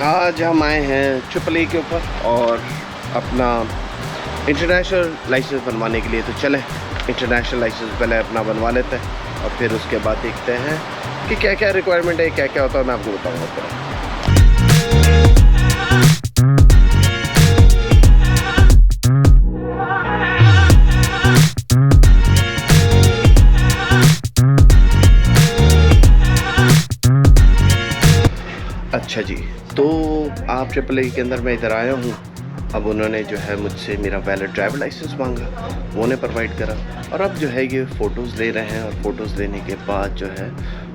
आज हम आए हैं AAA के ऊपर और अपना इंटरनेशनल लाइसेंस बनवाने के लिए। तो चलें इंटरनेशनल लाइसेंस पहले अपना बनवा लेते हैं और फिर उसके बाद देखते हैं कि क्या क्या रिक्वायरमेंट है, क्या क्या होता है, मैं आपको बताऊँगा। अच्छा जी, तो आप AAA के अंदर मैं इधर आया हूँ। अब उन्होंने जो है मुझसे मेरा वैलिड ड्राइवर लाइसेंस मांगा, वो उन्हें प्रोवाइड करा और अब जो है ये फ़ोटोज़ ले रहे हैं और फ़ोटोज़ लेने के बाद जो है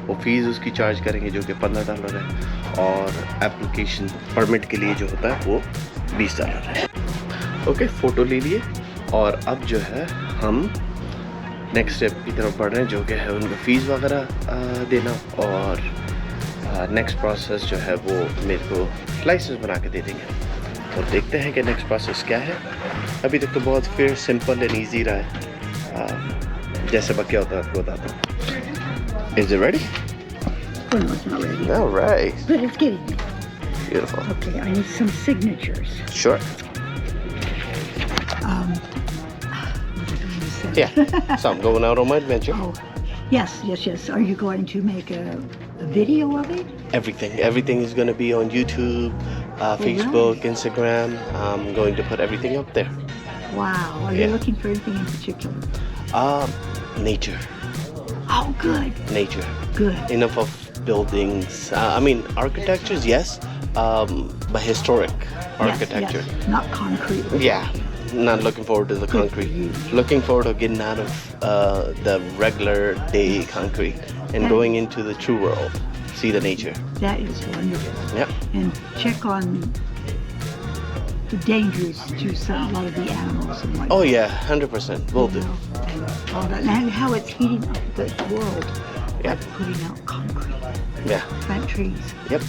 वो फ़ीस उसकी चार्ज करेंगे जो कि $15 है और एप्लीकेशन परमिट के लिए जो होता है वो $20 है। ओके, फ़ोटो ले लिए और अब जो है हम नेक्स्ट स्टेप की तरफ बढ़ रहे हैं जो कि है उनको फ़ीस वगैरह देना और नेक्स्ट प्रोसेस जो है वो मेरे को लाइसेंस बना के दे देंगे। और देखते हैं कि नेक्स्ट प्रोसेस क्या है। अभी तक तो बहुत फिर सिंपल एंड ईजी रहा है। जैसे क्या होता है आपको बताता हूँ। Is it ready? Oh no, it's not ready. All right. But it's getting there. Beautiful. Okay, I need some signatures. Sure. What was I going to say? Yeah. So I'm going out on my adventure. Oh, yes. Are you going to make a video of it? Everything is going to be on YouTube, Facebook, Instagram. I'm going to put everything up there. Wow. Are you looking for anything in particular? Nature. Oh, good. Nature. Good. Enough of buildings. I mean, architectures, yes, but historic architecture. Yes, not concrete. Yeah, not looking forward to the concrete. Looking forward to getting out of the regular day concrete and going into the true world. See the nature. That is wonderful. Yep. And check on the dangers to a lot of the animals and whatnot. Oh yeah, 100%. Will do. And all that. And how it's heating up the world. Yep. By putting out concrete. Yeah. Plant trees. Yep.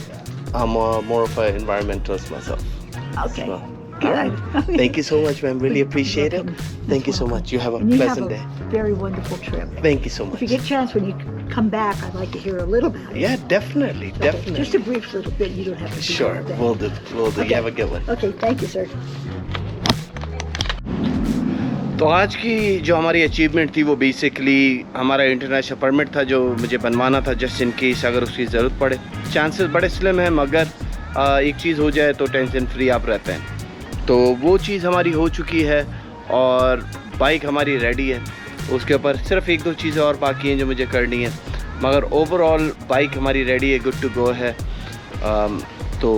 I'm more of an environmentalist myself. Okay. So, Good. thank you so much, ma'am. Really appreciate it. Thank you so much. You have a pleasant day. Very wonderful trip. Thank you so much. If you get a chance when you come back, I'd like to hear a little about it. Yeah, definitely, Okay, definitely. Just a brief little bit. You don't have to. do Sure, all that. will do. Okay. You have a good one. Okay, thank you, sir. तो आज की जो हमारी achievement थी वो basically हमारा international permit था जो मुझे बनवाना था जस्ट इन केस अगर उसकी ज़रूरत पड़े। चांसेस बड़े स्लिम हैं मगर एक चीज़ हो जाए तो टेंशन फ्री आप रहते हैं। तो वो चीज़ हमारी हो चुकी है और बाइक हमारी रेडी है। उसके ऊपर सिर्फ एक दो चीज़ें और बाकी हैं जो मुझे करनी है मगर ओवरऑल बाइक हमारी रेडी है, गुड टू गो है। तो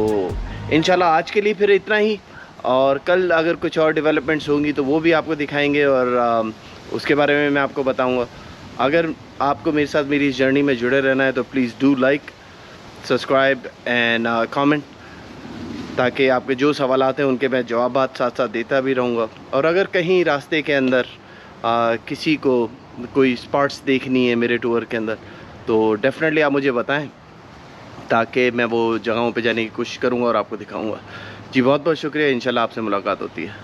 इंशाल्लाह आज के लिए फिर इतना ही और कल अगर कुछ और डेवलपमेंट्स होंगी तो वो भी आपको दिखाएंगे और उसके बारे में मैं आपको बताऊंगा। अगर आपको मेरे साथ मेरी इस जर्नी में जुड़े रहना है तो please do like, subscribe and comment ताकि आपके जो सवाल आते हैं उनके मैं जवाब साथ साथ देता भी रहूँगा। और अगर कहीं रास्ते के अंदर किसी को कोई स्पॉट्स देखनी है मेरे टूर के अंदर तो डेफिनेटली आप मुझे बताएं ताकि मैं वो जगहों पे जाने की कोशिश करूँगा और आपको दिखाऊँगा। जी बहुत बहुत शुक्रिया। इंशाल्लाह आपसे मुलाकात होती है।